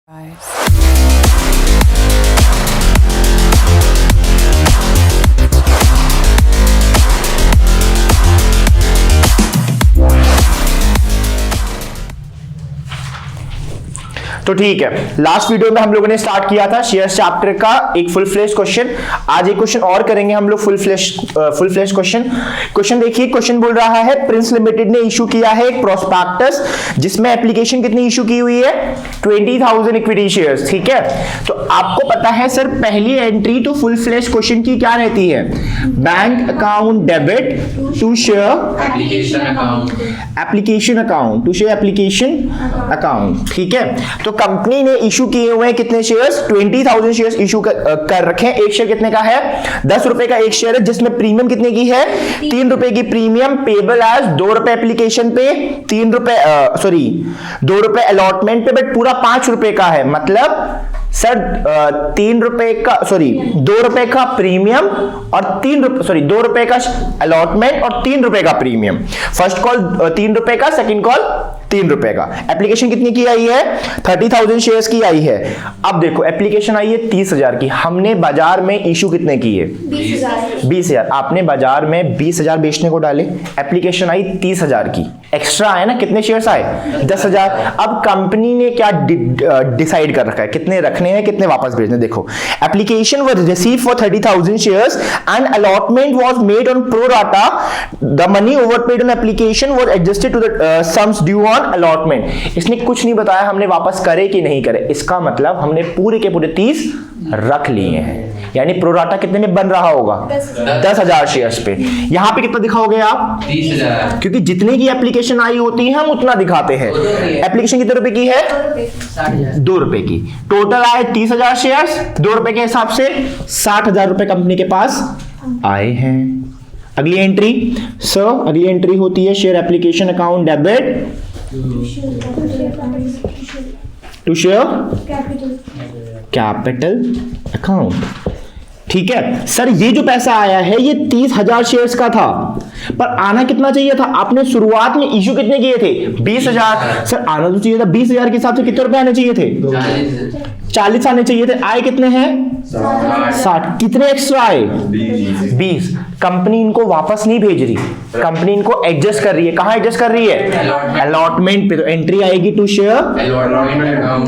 तो ठीक है, लास्ट वीडियो में हम लोगों ने स्टार्ट किया था शेयर्स चैप्टर का एक फुल फ्लेश क्वेश्चन। आज एक क्वेश्चन और करेंगे हम लोग फुल फ्लेश क्वेश्चन देखिए, क्वेश्चन बोल रहा है प्रिंस लिमिटेड ने इशू किया है एक प्रोस्पेक्टस जिसमें एप्लीकेशन कितनी इशू की हुई है 20,000 इक्विटी शेयर्स। ठीक है, तो आपको पता है सर पहली एंट्री तो फुल फ्लेश क्वेश्चन की क्या रहती है, bank account debit to share application account to share application account. ठीक है, तो कंपनी ने इशू किए हुए हैं कितने शेयर्स 20,000 शेयर्स इशू कर रखे हैं। एक शेयर कितने का है 10 रुपए का एक शेयर है जिसमें प्रीमियम कितने की है 3 रुपए की प्रीमियम पेबल एज 2 रुपए एप्लीकेशन पे 3 रुपए 2 रुपए अलॉटमेंट पे बट पूरा 5 रुपए का है। मतलब सर 3 रुपए का 2 रुपए का प्रीमियम और 2 रुपए का अलॉटमेंट और 3 रुपए का प्रीमियम। फर्स्ट कॉल 3 रुपए का, सेकंड कॉल 3 रुपए का। एप्लीकेशन कितनी की आई है 30,000 शेयर्स की आई है। अब देखो एप्लीकेशन आई है 30,000 की, हमने बाजार में इशू कितने की है 20,000। आपने बाजार में 20,000 बेचने को डाले, एप्लीकेशन आई 30,000 की, एक्स्ट्रा आए ना, कितने शेयर्स आए 10,000। अब कंपनी ने क्या डिसाइड कर रखा है कितने रखने हैं कितने वापस भेजने। देखो application was received for 30,000 shares and allotment was made on pro rata, the money overpaid on application was adjusted to the sums due on allotment. इसने कुछ नहीं बताया हमने वापस करे कि नहीं करे, इसका मतलब हमने पूरे के पूरे 30 रख लिए हैं। यानी प्रोराटा कितने में बन रहा होगा 10,000 शेयर्स पे। यहां पे कितना दिखाओगे आप 30,000, क्योंकि जितने की एप्लीकेशन आई होती है हम उतना दिखाते हैं। एप्लीकेशन कितने रुपए की है 2 रुपए की, टोटल आए 30,000 शेयर्स, 2 रुपए के हिसाब से 60,000 रुपए कंपनी के पास आए हैं। अगली एंट्री सर, अगली एंट्री होती है share application account debit to share capital account. ठीक है सर, ये जो पैसा आया है ये 30,000 शेयर्स का था, पर आना कितना चाहिए था, आपने शुरुआत में इशू कितने किए थे 20,000। सर आना तो चाहिए था 20,000 के हिसाब से कितने रुपए आने चाहिए थे 40 आने चाहिए थे, आए कितने हैं 60। कितने एक्स्ट्रा आए 20। कंपनी इनको वापस नहीं भेज रही, कंपनी इनको एडजस्ट कर रही है। कहां एडजस्ट कर रही है अलॉटमेंट पे, तो एंट्री आएगी टू शेयर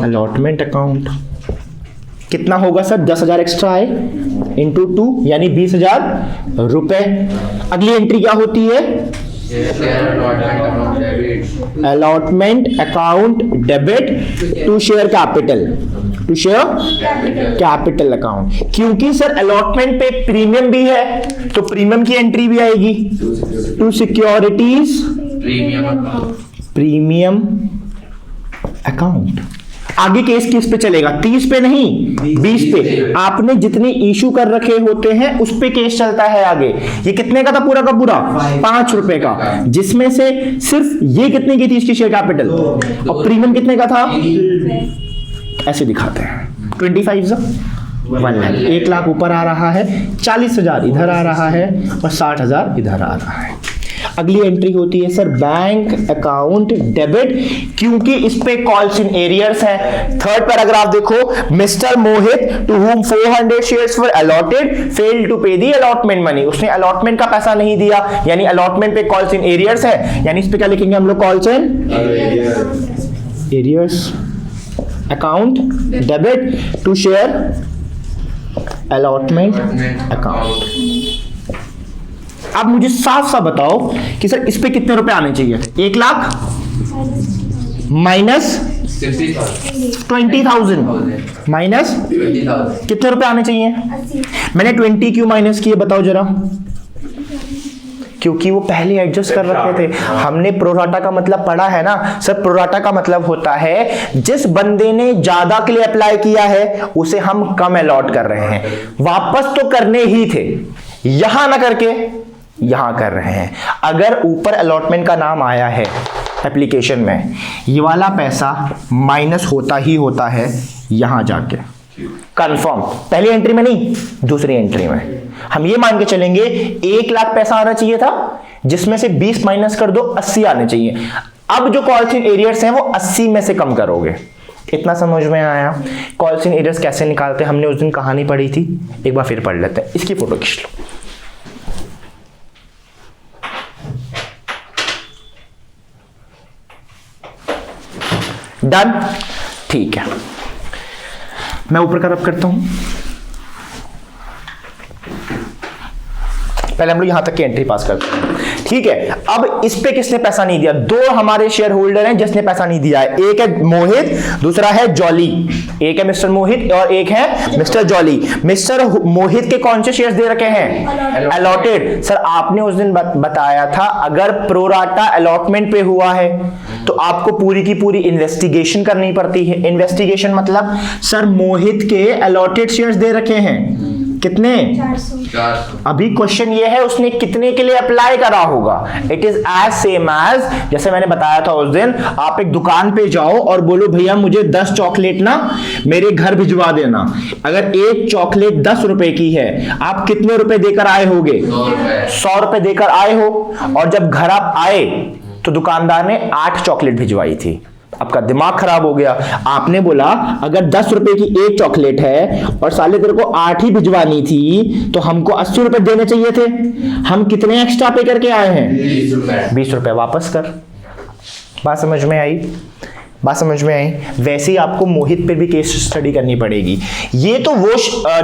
अलॉटमेंट अकाउंट। कितना होगा सर 10,000 एक्स्ट्रा आए इंटू 2 यानी 20,000 रुपए। अगली एंट्री क्या होती है allotment account debit to share capital account. क्योंकि सर अलॉटमेंट पे प्रीमियम भी है तो प्रीमियम की एंट्री भी आएगी टू सिक्योरिटीज प्रीमियम अकाउंट। आगे केस किस पे चलेगा 30 पे नहीं 20 पे। आपने जितने इशू कर रखे होते हैं उस पे केस चलता है आगे। ये कितने का था पूरा का पूरा 5 रुपए का, जिसमें से सिर्फ ये कितने की थी इसकी शेयर कैपिटल और प्रीमियम कितने का था, ऐसे दिखाते हैं 25 1 लाख, 1 लाख ऊपर आ रहा है, 40,000 इधर आ रहा है और 60,000 इधर आ रहा है। अगली एंट्री होती है सर बैंक अकाउंट डेबिट, क्योंकि इस पे कॉल्स इन एरियर्स है। थर्ड पैराग्राफ देखो, mister Mohit to whom 400 shares were allotted failed to pay the allotment money. उसने अलॉटमेंट का पैसा नहीं दिया, यानी अलॉटमेंट पे कॉल्स इन एरियर्स है, यानी इस पे क्या लिखेंगे हम लोग calls in arrears account debit to share allotment account. अब मुझे साफ साफ बताओ कि सर इस पे कितने रुपए आने चाहिए 1 लाख माइनस 20,000 माइनस कितने रुपए आने चाहिए 80। मैंने 20 क्यों माइनस किए बताओ जरा, क्योंकि वो पहले एडजस्ट कर रखे थे। हमने प्रोराटा का मतलब पढ़ा है ना सर, प्रोराटा का मतलब होता है जिस बंदे ने ज्यादा के लिए अप्लाई किया है उसे हम कम अलॉट कर रहे हैं। वापस तो करने ही थे, यहां ना करके यहां कर रहे हैं। अगर ऊपर अलॉटमेंट का नाम आया है एप्लीकेशन में, ये वाला पैसा माइनस होता ही होता है यहां जाके कंफर्म। पहली एंट्री में नहीं, दूसरी एंट्री में हम ये मान के चलेंगे 1 लाख पैसा आना चाहिए था, जिसमें से 20 माइनस कर दो 80 आने चाहिए। अब जो कॉल्स इन एरियर्स हैं वो 80 में से कम करोगे, इतना समझ में आया? कॉल्स इन एरियर्स कैसे निकालते हैं हमने उस दिन कहानी पढ़ी थी, एक बार फिर पढ़ लेते हैं। इसकी फोटो खींच लो। डन, ठीक है। मैं ऊपर का रब करता हूं। पहले हम लोग यहां तक की एंट्री पास करते हैं, ठीक है। अब इस पे किसने पैसा नहीं दिया? दो हमारे शेयर होल्डर हैं जिसने पैसा नहीं दिया है, एक है मोहित, दूसरा है जॉली। एक है मिस्टर मोहित और एक है मिस्टर जॉली। मिस्टर मोहित के कौन से शेयर्स दे रखे हैं? अलॉटेड। सर आपने उस दिन बताया था अगर प्रोराटा अलॉटमेंट पे हुआ है तो आपको पूरी की पूरी इन्वेस्टिगेशन करनी पड़ती है। इन्वेस्टिगेशन मतलब सर मोहित के अलॉटेड शेयर्स दे रखे हैं कितने? 400। अभी क्वेश्चन ये है उसने कितने के लिए अप्लाई करा होगा। It is as same as, जैसे मैंने बताया था उस दिन, आप एक दुकान पे जाओ और बोलो भैया मुझे 10 चॉकलेट ना मेरे घर भिजवा देना। अगर एक चॉकलेट 10 रुपए की है, आप कितने रुपए देकर आए होगे? 100 रुपए देकर आए हो। और जब घर आप आए तो दुकानदार ने 8 चॉकलेट भिजवाई थी, आपका दिमाग खराब हो गया। आपने बोला अगर 10 रुपए की एक चॉकलेट है और साले तेरे को 8 ही भिजवानी थी तो हमको 80 रुपए देने चाहिए थे। हम कितने एक्स्ट्रा पे करके आए हैं? 20 रुपए वापस कर। बात समझ में आई? बात समझ में आई? वैसे ही आपको मोहित पे भी केस स्टडी करनी पड़ेगी। ये तो वो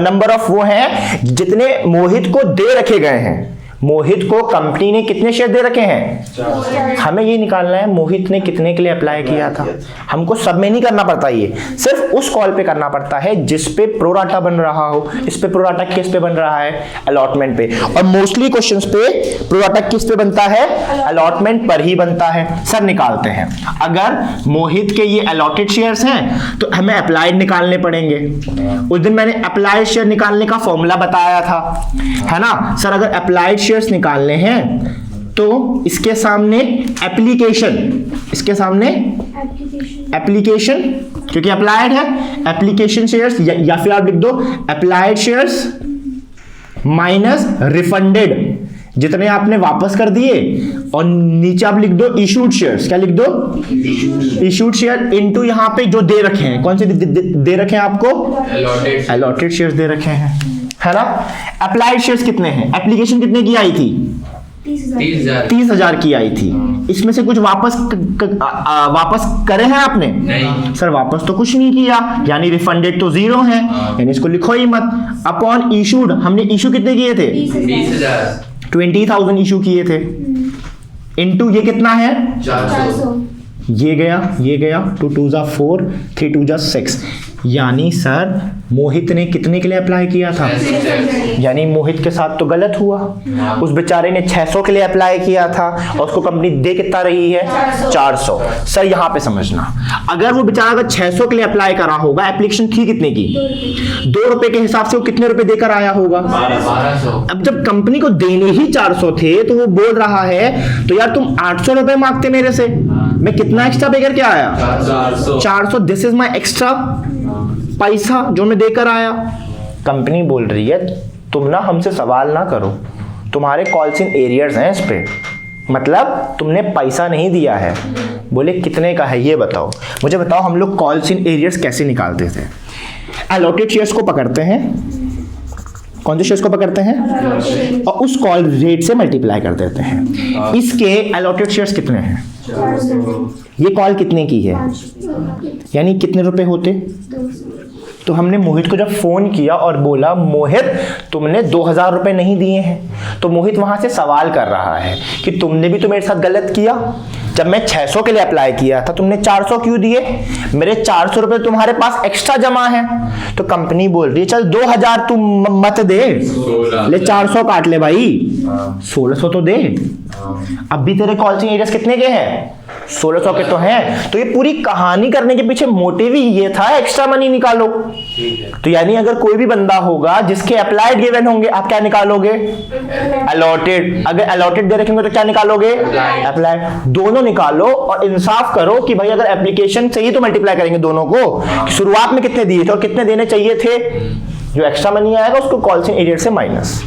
नंबर ऑफ वो हैं जितने मोहित को दे रखे गए हैं। मोहित को कंपनी ने कितने शेयर दे रखे हैं? हमें ये निकालना है मोहित ने कितने के लिए अप्लाई किया था। हमको सब में नहीं करना पड़ता, ये सिर्फ उस कॉल पे करना पड़ता है जिस पे प्रोराटा बन रहा हो। इस पे प्रोराटा किस पे बन रहा है? अलॉटमेंट पे। और मोस्टली क्वेश्चंस पे प्रोराटा किस पे बनता है? अलॉटमेंट पर ही बनता है। सर निकालते हैं, अगर मोहित के ये अलॉटेड शेयर्स हैं तो हमें अप्लाइड निकालने पड़ेंगे। उस दिन मैंने अप्लाइड शेयर निकालने का फॉर्मूला बताया था, है ना सर? अगर अप्लाइड शेयर्स निकालने हैं तो इसके सामने एप्लीकेशन, इसके सामने एप्लीकेशन, क्योंकि अप्लाइड है, एप्लीकेशन शेयर्स, या फिर आप लिख दो अप्लाइड शेयर्स माइनस रिफंडेड, जितने आपने वापस कर दिए, और नीचे आप लिख दो इशूड शेयर्स। क्या लिख दो? इशूड शेयर इनटू यहां पे जो दे रखे हैं। कौन से दे रखे हैं आपको? अलॉटेड शेयर्स दे रखे हैं, है ना। अप्लाइड शेयर्स कितने हैं? एप्लीकेशन कितने की आई थी? 30,000 की आई थी। इसमें से कुछ वापस करे हैं आपने? नहीं सर, वापस तो कुछ नहीं किया, यानी रिफंडेड तो 0 है, यानी इसको लिखो ही मत। अपॉन इशूड, हमने इशू कितने किए थे? 20,000 इशू किए थे। इनटू ये कितना है? 400। ये गया 2 2 जा 4, 3 2 जा 6, यानी सर मोहित ने कितने के लिए अप्लाई किया था? यानी मोहित के साथ तो गलत हुआ। उस बेचारे ने 600 के लिए अप्लाई किया था और उसको कंपनी दे कितना रही है? 400। सर यहां पे समझना, अगर वो बेचारा अगर 600 के लिए अप्लाई करा होगा, एप्लीकेशन थी कितने की? 2 रुपए के हिसाब से वो कितने रुपए देकर आया होगा? 1200। अब जब कंपनी को देने ही 400 थे तो वो बोल रहा है तो यार तुम 800 रुपए मांगते मेरे से, मैं कितना एक्स्ट्रा पे करके आया? 400। दिस इज माई एक्स्ट्रा पैसा जो मैं देकर आया। कंपनी बोल रही है तुम ना हमसे सवाल ना करो, तुम्हारे कॉल्स इन एरियर्स हैं इस पे, मतलब तुमने पैसा नहीं दिया है। बोले कितने का है ये बताओ। मुझे बताओ हम लोग कॉल्स इन एरियर्स कैसे निकालते थे? अलॉटेड शेयर्स को पकड़ते हैं, कौन से शेयर्स को पकड़ते हैं और उस कॉल रेट से मल्टीप्लाई कर देते हैं। इसके अलॉटेड शेयर्स कितने हैं? ये कॉल कितने की है, यानी कितने रुपए होते? तो हमने मोहित को जब फोन किया और बोला मोहित तुमने 2000 रुपए नहीं दिए हैं, तो मोहित वहां से सवाल कर रहा है कि तुमने भी तो मेरे साथ गलत किया। जब मैं 600 के लिए अप्लाई किया था तुमने 400 क्यों दिए? मेरे 400 रुपए तुम्हारे पास एक्स्ट्रा जमा है। तो कंपनी बोल रही है चल 2000 तू मत दे, ले 400 काट ले भाई, 1600 तो दे। अब भी तेरे कॉल्स इन एरियर्स कितने के हैं? 1600 के तो हैं। तो ये पूरी कहानी करने के पीछे मोटिव ही ये था एक्स्ट्रा मनी निकालो। तो यानी अगर कोई भी बंदा होगा जिसके अप्लाइड गिवन होंगे, आप क्या निकालोगे? अलॉटेड। अगर अलॉटेड दे रखेंगे तो क्या निकालोगे? अप्लाइड। दोनों निकालो और इंसाफ करो कि भाई अगर एप्लीकेशन से ही तो मल्टीप्लाई करेंगे दोनों को, शुरुआत में कितने दिए थे और कितने देने चाहिए थे। जो एक्स्ट्रा मनी आएगा उसको कॉल्स इन एरियर से माइनस।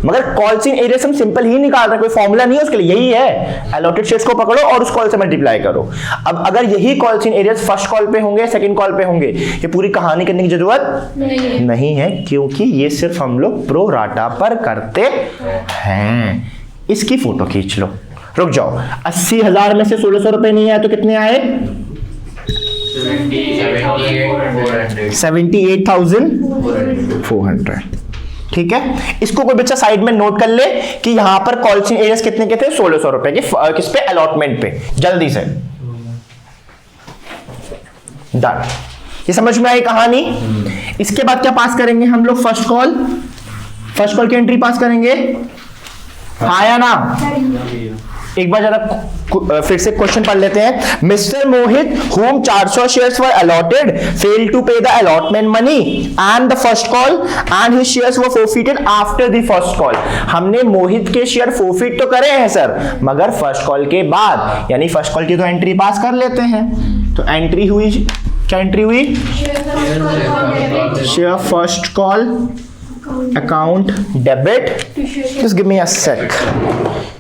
मगर कॉल्स इन एरियर्स हम सिंपल ही निकाल रहे हैं, कोई फॉर्मूला नहीं है उसके लिए, यही है अलॉटेड शेयर्स को पकड़ो और उस कॉल से मल्टीप्लाई करो। अब अगर यही calls in arrears first call पे होंगे, सेकंड कॉल पे होंगे, ये पूरी कहानी करने की जरूरत नहीं है, क्योंकि ये सिर्फ हम लोग प्रो राटा पर करते हैं। इसकी फोटो खींच लो, रुक जाओ, 80,000 में से 1600 रुपए नहीं आए तो कितने आए? 78,400। ठीक है, इसको कोई बच्चा साइड में नोट कर ले कि यहां पर कॉल्स इन एरियर्स कितने के थे? 1600 रुपए के, किस पे? अलॉटमेंट पे। जल्दी से डन, ये समझ में आई कहानी। इसके बाद क्या पास करेंगे हम लोग? फर्स्ट कॉल की एंट्री पास करेंगे, आया ना? एक बार जरा फिर से क्वेश्चन पढ़ लेते हैं। Mister Mohit whom 400 shares were allotted failed to pay the allotment money and the first call and his shares were forfeited after the first call। हमने मोहित के शेयर फोरफिट तो करे हैं सर, मगर फर्स्ट कॉल के बाद, यानी फर्स्ट कॉल की तो एंट्री पास कर लेते हैं। तो एंट्री हुई, क्या एंट्री हुई? Share first call account debit, just give me a sec,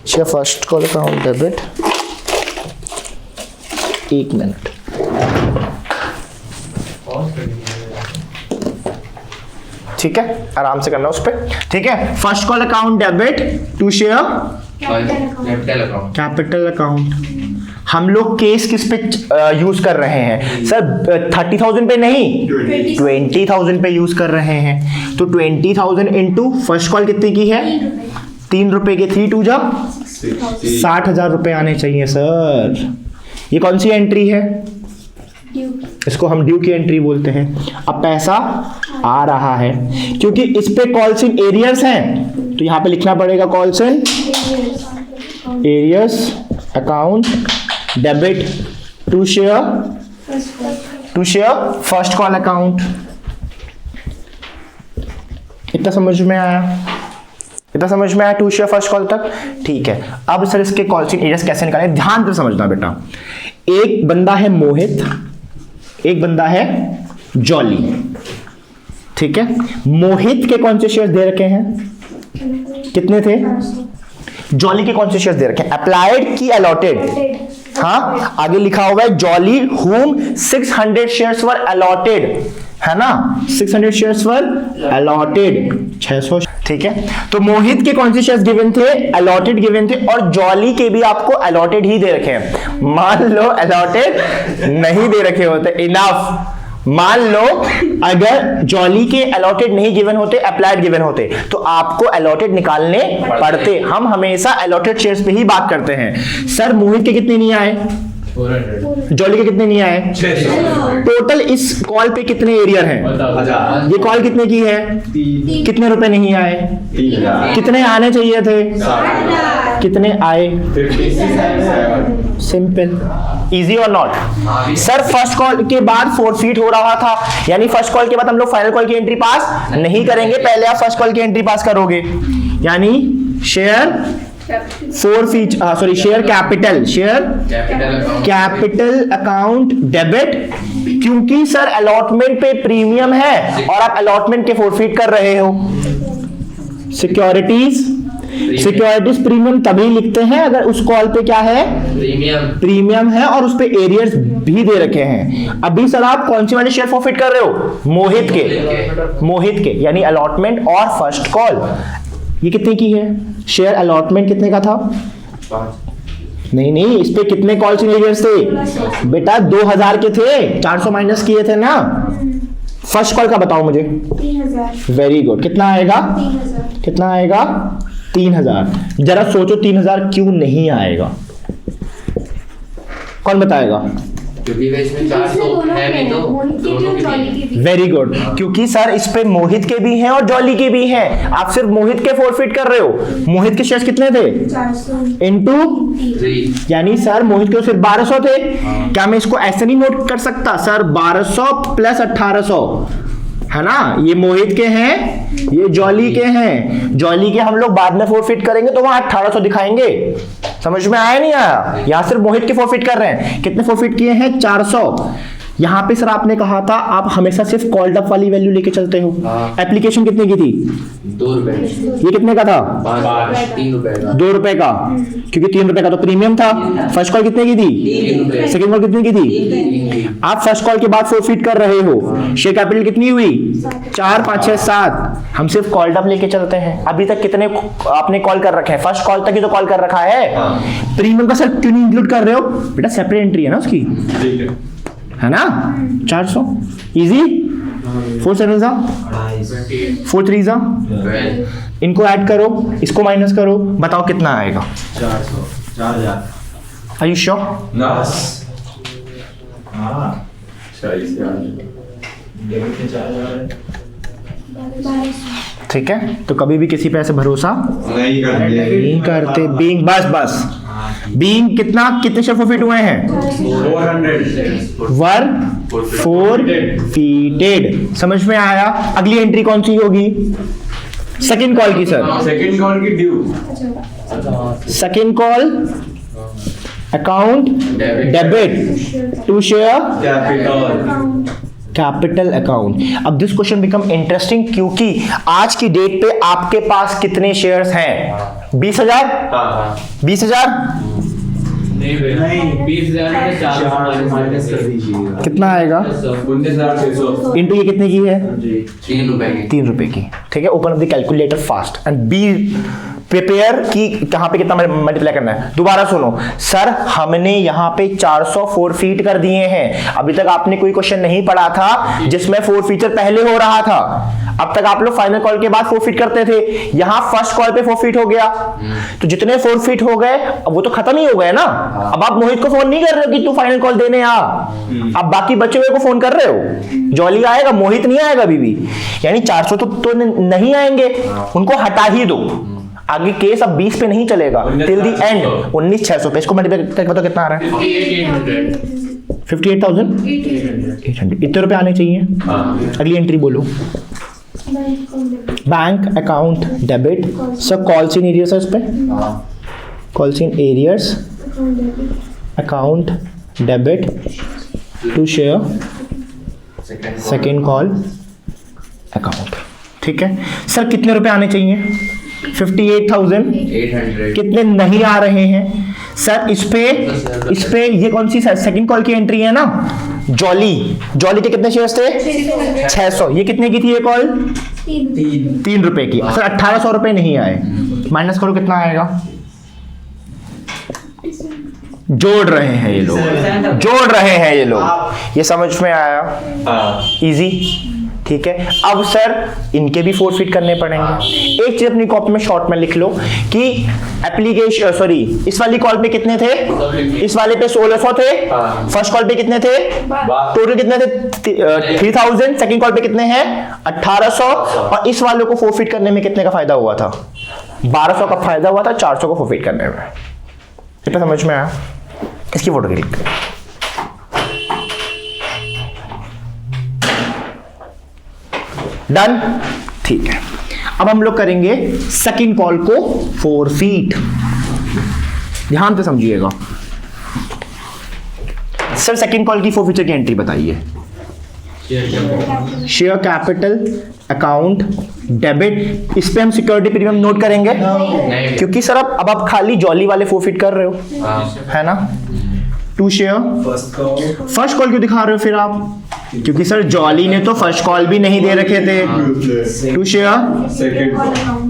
share first call account debit, 1 minute. ठीक है, आराम से करना उस पे। ठीक है, first call account debit to share capital account. हम लोग केस किस पे यूज कर रहे हैं सर? 30,000 पे नहीं, 20,000 पे यूज कर रहे हैं। तो 20,000 इंटू फर्स्ट कॉल कितने की है? 3 रुपए के, 3 2 जा 60,000 रुपए आने चाहिए सर। ये कौन सी एंट्री है? इसको हम ड्यू की एंट्री बोलते हैं। अब पैसा आ रहा है, क्योंकि इस पे कॉल्स इन एरियर्स हैं, तो यहां पे लिखना पड़ेगा calls in arrears account debit to share first call account. इतना समझ में आया? टू शेयर फर्स्ट कॉल तक? ठीक है। अब सर इसके कॉल्स इन एरियर्स कैसे निकालें? ध्यान से समझना बेटा। एक बंदा है मोहित, एक बंदा है जॉली। ठीक है, मोहित के कौन से शेयर दे रखे हैं? कितने थे? जॉली के कौन से शेयर दे रखे हैं? अप्लाइड की अलॉटेड? हाँ, आगे लिखा हुआ है jolly whom 600 shares were allotted, है ना? 600 shares were allotted, 600। ठीक है, तो मोहित के कौन से शेयर्स गिवन थे? अलॉटेड गिवन थे, और जॉली के भी आपको अलॉटेड ही दे रखे हैं। मान लो अलॉटेड नहीं दे रखे होते, इनफ। मान लो अगर जॉली के अलॉटेड नहीं गिवन होते, अप्लाइड गिवन होते, तो आपको अलॉटेड निकालने पड़ते। हम हमेशा अलॉटेड शेयर्स पे ही बात करते हैं। सर मोहित के कितने नहीं आए? 400। जॉली के कितने नहीं आए? 600। टोटल इस कॉल पे कितने एरियर हैं? 1000। ये कॉल कितने की है? 3। कितने रुपए नहीं आए? 3000। कितने आने चाहिए थे? 60,000। कितने आए? 57। सिंपल, इजी और नॉट? सर फर्स्ट कॉल के बाद फोरफीट हो रहा था, यानी फर्स्ट कॉल के बाद हम लोग फाइनल कॉल की एंट्री पास नहीं करेंगे, पहले आप फर्स्ट कॉल की एंट्री पास करोगे, यानी share share capital account debit, क्योंकि सर अलॉटमेंट पे प्रीमियम है और आप अलॉटमेंट के फोरफीट कर रहे हो। सिक्योरिटीज प्रीमियम तभी लिखते हैं अगर उस कॉल पे क्या है? प्रीमियम है और उस पे एरियर्स भी दे रखे हैं। अभी सर आप कौन सी वाले शेयर फॉरफिट कर रहे हो? मोहित के, यानी अलॉटमेंट और फर्स्ट कॉल। ये कितने की है? शेयर अलॉटमेंट कितने का था? 5। नहीं, इस पे कितने कॉल्स इन एरियर्स थे बेटा? 2000 के थे, 400 माइनस किए थे ना। फर्स्ट कॉल का बताओ मुझे। 3000। वेरी गुड, कितना आएगा? 3000। कितना आएगा? 3000। जरा सोचो 3000 क्यों नहीं आएगा? कौन बताएगा? वेरी गुड, क्योंकि सर इस पे मोहित के भी हैं और जॉली के भी हैं। आप सिर्फ मोहित के फोरफिट कर रहे हो। मोहित के शेयर्स कितने थे? 400 इंटू 3, यानी सर मोहित के सिर्फ 1200 थे। क्या मैं इसको ऐसे नहीं नोट कर सकता? सर 1200 प्लस 1800, है ना? ये मोहित के हैं, ये जॉली के हैं। जॉली के हम लोग बाद में फोरफिट करेंगे तो वहां 1800 दिखाएंगे। समझ में आया नहीं आया? यहां सिर्फ मोहित के फोरफिट कर रहे हैं। कितने फोरफिट किए हैं? 400। यहाँ पे सर आपने कहा था आप हमेशा सिर्फ कॉल्ड अप वाली वैल्यू लेके चलते हो। एप्लीकेशन कितने की थी? 2 रुपए। ये कितने का था? 3 रुपए का। 2 रुपए का, क्योंकि 3 रुपए का तो प्रीमियम था। फर्स्ट कॉल कितने की थी? 3 रुपए। सेकंड कॉल कितने की थी? आप फर्स्ट कॉल के बाद फोरफिट कर रहे हो। शेयर कैपिटल कितनी हुई? 4 5 6 7। हम सिर्फ कॉल्ड अप लेके चलते हैं। अभी तक कितने आपने कॉल कर रखे हैं? फर्स्ट कॉल तक ही तो कॉल कर रखा है। प्रीमियम का सर क्यों नहीं इंक्लूड कर रहे हो? बेटा सेपरेट एंट्री है ना उसकी, है ना? 400 इजी। 4 7 जा 4 3 जा, इनको ऐड करो, इसको माइनस करो, बताओ कितना आएगा? 400 4000। Are you sure? हाँ 40,000 डेबिट में 4000 है। ठीक है, तो कभी भी किसी पे ऐसे भरोसा नहीं नहीं करते। बीइंग बस बीइंग कितने शेयर फॉरफिट हुए हैं? 400 वर फोरफिटेड। समझ में आया? अगली एंट्री कौन सी होगी? सेकंड कॉल की सर। सेकंड कॉल की due. Second call account debit to share capital account. अब दिस क्वेश्चन बिकम इंटरेस्टिंग क्योंकि आज की डेट पे आपके पास कितने शेयर्स हैं? 20,000? 20,000? नहीं 20,000 में 400 माइनस कर दीजिएगा। कितना आएगा? 19,600 इंटू ये कितने की है? 3 रुपए की। 3 रुपए की। ठीक है, open up the calculator fast and be prepare कि कहां पे कितना मल्टीप्लाई करना है। दोबारा सुनो सर, हमने यहाँ पे 400 फोरफिट कर दिए हैं। अभी तक आपने कोई क्वेश्चन नहीं पढ़ा था जिसमें फोरफीचर पहले हो रहा था। अब तक आप लोग फाइनल कॉल के बाद फोरफिट करते थे, यहाँ फर्स्ट कॉल पे फोरफिट हो गया। तो जितने फोरफिट हो गए अब वो तो खत्म ही हो गए ना। अब आप मोहित को फोन नहीं कर रहे हो कि तू फाइनल कॉल देने आ, अब बाकी बचे हुए को फोन कर रहे हो। जॉली आएगा, मोहित नहीं आएगा अभी भी। यानी 400 तो नहीं आएंगे, उनको हटा ही दो। आगे केस अब 20 पे नहीं चलेगा टिल दी एंड। 19,600 पे इसको मल्टीप्लाई करके बताओ कितना आ रहा है? 58,800। इतने रुपए आने चाहिए। अगली एंट्री बोलो। Bank account debit. Sir calls in arrears है इस पे? Calls in arrears account debit to share second call account. ठीक है सर, कितने रुपए आने चाहिए? 58,800। कितने नहीं आ रहे हैं सर? इस पे ये कौन सी सेकंड कॉल की एंट्री है ना? जॉली के कितने शेयर्स थे? 600। ये कितने की थी ये कॉल? 3 रुपए की। सर 1,800 रुपए नहीं आए, माइनस करो कितना आएगा? जोड़ रहे हैं ये लोग, ये समझ में आया? इजी। ठीक है, अब सर इनके भी फोरफिट करने पड़ेंगे। एक चीज अपनी कॉपी में शॉर्ट में लिख लो कि एप्लीकेशन सॉरी इस वाली कॉल पे कितने थे? इस वाले पे 1600 थे। फर्स्ट कॉल पे कितने थे? टोटल कितने थे? 3000। सेकंड कॉल पे कितने हैं? 1,800। और इस वाले को फोरफिट करने में कितने का फायदा हुआ था? 1,200 का फायदा हुआ था 400 को फोरफिट करने में। कितना समझ में आया? इसकी फोटो क्लिक करें। डन। ठीक है, अब हम लोग करेंगे सेकंड कॉल को फोरफिट। ध्यान से समझिएगा सर। सेकंड कॉल की फोरफिचर की एंट्री बताइए। Share capital account debit. इस पे हम सिक्योरिटी प्रीमियम नोट करेंगे क्योंकि सर अब आप खाली जॉली वाले फोरफिट कर रहे हो, है ना? टू शेयर फर्स्ट कॉल क्यों दिखा रहे हो फिर आप? क्योंकि सर जॉली ने तो फर्स्ट कॉल भी नहीं दे रखे थे। To share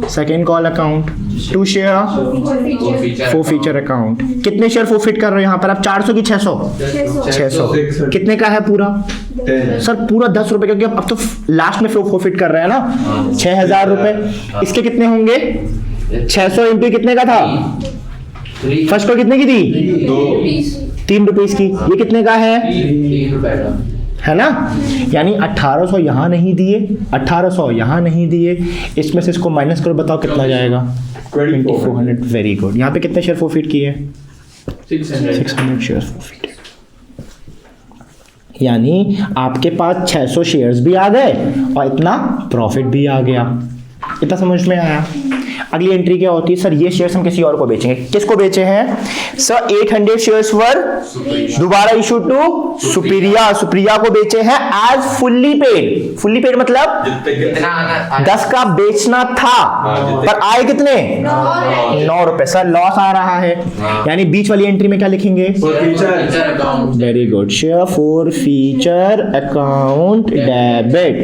second call account. To share forfeiture account. कितने शेयर फोरफिट कर रहे हो यहाँ पर आप? 400 की 600? 600। कितने का है पूरा? सर पूरा 10 रुपए, क्योंकि अब तो लास्ट में फोरफिट कर रहे हैं ना। 6,000 रुपए। इसके कितने होंगे? 600 इंटू कितने का था? फर्स्ट कॉल कितने की थी? 3 रुपए की। ये कितने का है? 3 रुपए का, है ना? यानी 1,800 यहाँ नहीं दिए, 1,800 यहाँ नहीं दिए। इसमें से इसको माइनस करो, बताओ कितना जाएगा? 2400। Very good. यहाँ पे कितने शेयर फोरफिट किए? 600 शेयर फोरफिट। यानी आपके पास 600 शेयर्स भी आ गए और इतना प्रॉफिट भी आ गया। इतना समझ में आया? अगली एंट्री क्या होती है सर, ये शेयर्स हम किसी और को बेचेंगे। किसको बेचे हैं सर, 800 शेयर्स वर दोबारा इशू टू सुपीरिया, सुप्रिया को बेचे हैं as fully paid. Fully paid मतलब कितना आना 10 का बेचना था पर आए कितने 9 रुपए। सर लॉस आ रहा है, यानी बीच वाली एंट्री में क्या लिखेंगे, forfeiture account very good, share forfeiture account debit,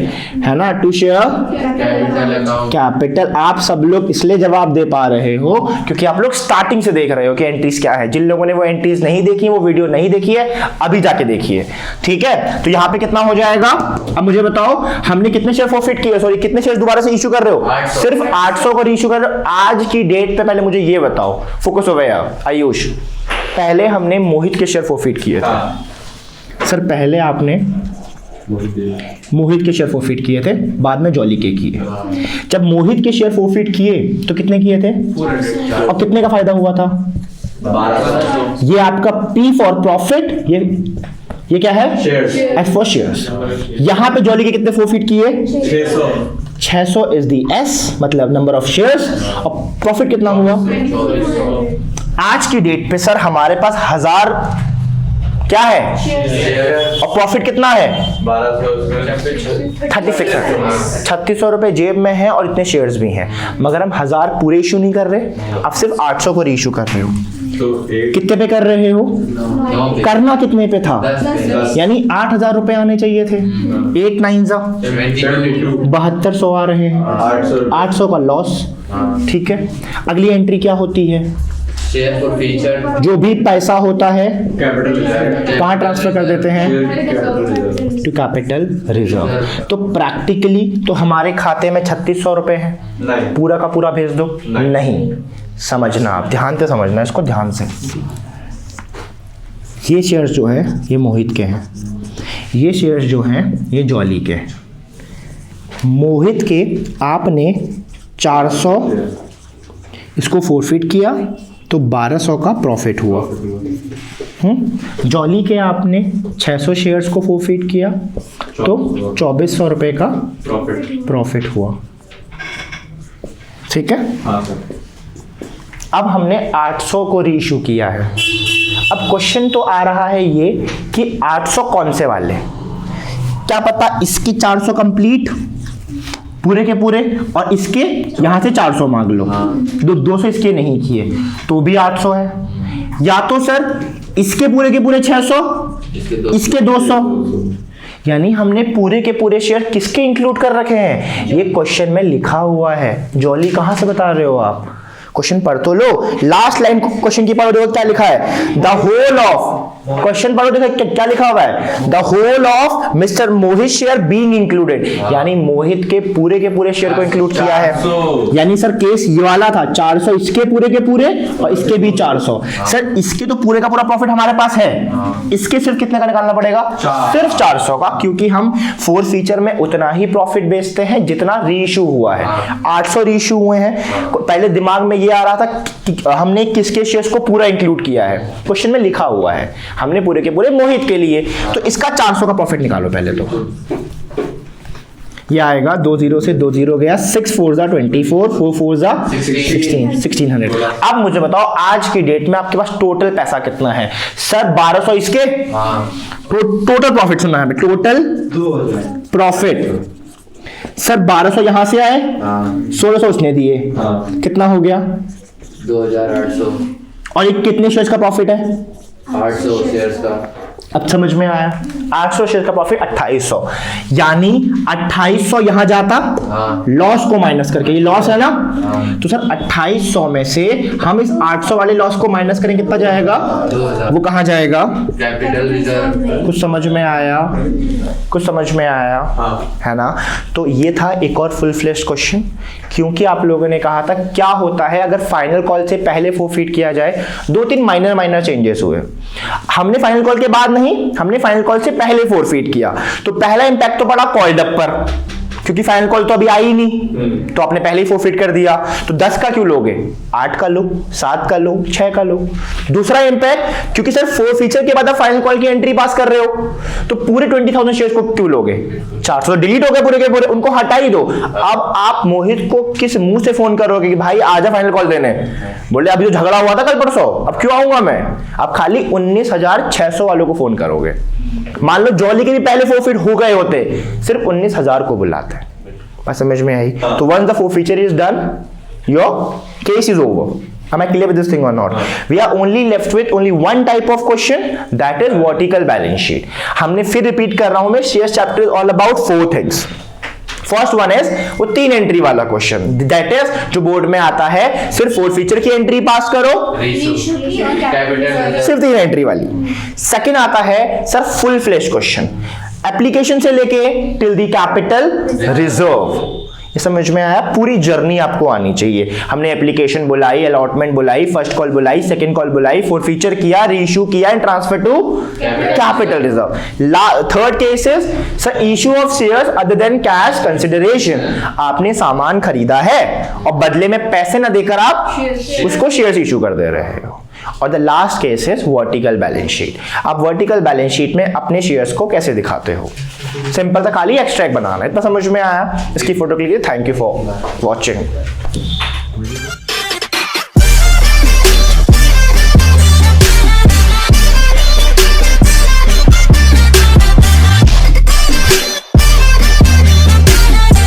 है ना, to share capital account capital. आप सब लोग इसलिए जवाब दे पा रहे हो क्योंकि आप लोग स्टार्टिंग से देख रहे हो कि एंट्रीज क्या है। जिन लोगों ने वो एंट्रीज नहीं देखी, वो वीडियो नहीं देखी है, अभी जाके देखिए, ठीक है। तो यहाँ पे कितना हो जाएगा, अब मुझे बताओ हमने कितने शेयर फॉरफिट किए, सॉरी कितने शेयर दोबारा से इशू कर रहे हो, 800 सिर्फ 800 को इशू कर रहे हो आज की डेट पे। पहले मुझे ये बताओ, फोकस हो गया आयुष, पहले हमने मोहित के शेयर फॉरफिट किए थे सर, पहले आपने मोहित के शेयर फॉरफिट किए थे, बाद में जॉली के किए। जब मोहित के शेयर फॉरफिट किए तो कितने किए थे और कितने का फायदा हुआ था, 1200 ये आपका P फॉर प्रॉफिट, ये क्या है शेयर्स, F फॉर शेयर्स। यहां पे जॉली के कितने फॉरफिट किए 600 इज दी S मतलब नंबर ऑफ शेयर्स, और प्रॉफिट कितना हुआ। आज की डेट पे सर हमारे पास 1000 क्या है और प्रॉफिट कितना है 3600 रुपए जेब में है और इतने शेयर्स भी हैं, मगर हम 1000 पूरे इशू नहीं कर रहे, आप सिर्फ 800 को रीइशू कर रहे हो। तो एक कितने पे कर रहे हो, करना कितने पे था, यानी 8000 रुपए आने चाहिए थे, 8 9 7200 आ रहे हैं, 800 का लॉस, ठीक है। अगली एंट्री क्या होती है, शेयर फॉर फीचर जो भी पैसा होता है कैपिटल कहाँ ट्रांसफर कर देते हैं टू कैपिटल रिजर्व। तो प्रैक्टिकली तो हमारे खाते में 3600 रुपए हैं, नहीं पूरा का पूरा भेज दो, नहीं समझना, आप ध्यान से समझना इसको, ध्यान से। ये शेयर्स जो है ये मोहित के हैं, ये शेयर्स जो हैं ये जॉली के हैं। मोहित के आपने 400 इसको फोरफिट किया तो 1200 का प्रॉफिट हुआ। जॉली के आपने 600 शेयर्स को फोरफिट किया तो 2400 रुपए का प्रॉफिट हुआ, ठीक है। हाँ सर, अब हमने 800 को रीइशू किया है। अब क्वेश्चन तो आ रहा है ये कि 800 कौन से वाले, क्या पता इसकी 400 कंप्लीट पूरे के पूरे और इसके यहां से 400 मांग लो, 200 इसके नहीं किए तो भी 800 है, या तो सर इसके पूरे के पूरे 600 इसके 200, यानी हमने पूरे के पूरे शेयर किसके इंक्लूड कर रखे हैं, ये क्वेश्चन में लिखा हुआ है। जॉली कहां से बता रहे हो आप, क्वेश्चन पढ़ तो लो, लास्ट लाइन क्वेश्चन की पढ़ो, देखो क्या लिखा है, द होल ऑफ, क्वेश्चन पढ़ो देखो क्या लिखा हुआ है, the whole of mister Mohit share being included, यानी मोहित के पूरे शेयर को इंक्लूड किया है। यानी सर केस ये वाला था 400 इसके पूरे के पूरे और इसके भी 400। सर इसके तो पूरे का पूरा प्रॉफिट हमारे पास है, इसके सिर्फ कितने का निकालना पड़ेगा, सिर्फ 400 का, क्योंकि हम फोर फीचर में उतना ही प्रॉफिट बेचते हैं जितना रीइशू हुआ है। 800 रीइशू हुए हैं, पहले दिमाग में ये आ रहा था कि हमने किसके शेयर्स को पूरा इंक्लूड किया है, क्वेश्चन में लिखा हुआ है हमने पूरे के पूरे मोहित के लिए, तो इसका 400 का प्रॉफिट निकालो पहले। तो ये आएगा 20 से 20 गया, 6 4 जा 24, 4 4 जा 1600। अब मुझे बताओ आज की डेट में आपके पास टोटल पैसा कितना है, सर 1200 इसके, टोटल प्रॉफिट सुना है, टोटल प्रॉफिट सर 1200 यहां से आए, 1600 उसने दिए, कितना हो गया 2800, और ये कितने शेयर्स का प्रॉफिट है, 800 शेयर्स का। अब समझ में आया, 800 शेयर का प्रॉफिट 2800, यानी 2800 यहां जाता लॉस को माइनस करके, ये लॉस है ना, तो सर 2800 में से हम इस 800 वाले लॉस को माइनस करेंगे, कितना जाएगा, 2000, वो कहां जाएगा, कैपिटल रिजर्व। कुछ समझ में आया, कुछ समझ में आया, है ना। तो ये था एक और फुल फ्लेश्ड क्वेश्चन, क्योंकि आप लोगों ने कहा था क्या होता है अगर फाइनल कॉल से पहले फोरफिट किया जाए, 2-3 माइनर चेंजेस हुए। हमने फाइनल कॉल के बाद नहीं, हमने फाइनल कॉल से पहले फोरफिट किया, तो पहला इंपैक्ट तो पड़ा कॉल्ड अप पर, क्योंकि फाइनल कॉल तो अभी आई नहीं, तो आपने पहले ही फोरफिट कर दिया। तो 10 का क्यों लोगे, 8 का लो, 7 का लो, 6 का लो। दूसरा इंपैक्ट, क्योंकि सर फोरफीचर के बाद आप फाइनल कॉल की एंट्री पास कर रहे हो, तो पूरे 20,000 शेयर्स को क्यों लोगे, 400 डिलीट हो गए पूरे के पूरे, उनको हटा ही दो। अब आप मोहित को किस मुंह से फोन करोगे कि भाई आजा फाइनल कॉल देने, बोले अभी तो झगड़ा हुआ था कल परसों, अब क्यों आऊंगा मैं। आप खाली 19,600 वालों को फोन करोगे। मान लो जॉली के भी पहले फोरफिट हो गए होते, सिर्फ 19,000 को बुलाते हैं। बात समझ में आई। तो once the forfeiture is done, your case is over. Am I clear with this thing or not? We are only left with only one type of question, that is vertical balance sheet. हमने फिर repeat कर रहा हूं मैं, shares chapter is all about 4 things. First one is वो 3 entry वाला question, that is जो board में आता है, सिर्फ फोरफीचर की एंट्री पास करो, कैपिटल सिर्फ 3 एंट्री वाली। सेकंड आता है sir full flash question, application से लेके टिल द कैपिटल रिजर्व। ये समझ में आया, पूरी जर्नी आपको आनी चाहिए। हमने एप्लीकेशन बुलाई, अलॉटमेंट बुलाई, फर्स्ट कॉल बुलाई, सेकंड कॉल बुलाई, फोरफीचर किया, रीइश्यू किया and transfer to capital reserve. Third case is sir issue of shares other than cash consideration. आपने सामान खरीदा है और बदले में पैसे ना देकर आप उसको शेयर्स इश्यू कर दे रहे हो। और the last case is vertical balance sheet. आप वर्टिकल बैलेंस शीट में अपने शेयर्स को कैसे दिखाते हो, सिंपल था, खाली एक्सट्रैक्ट बनाना है। इतना समझ में आया, इसकी photo click. Thank you for watching.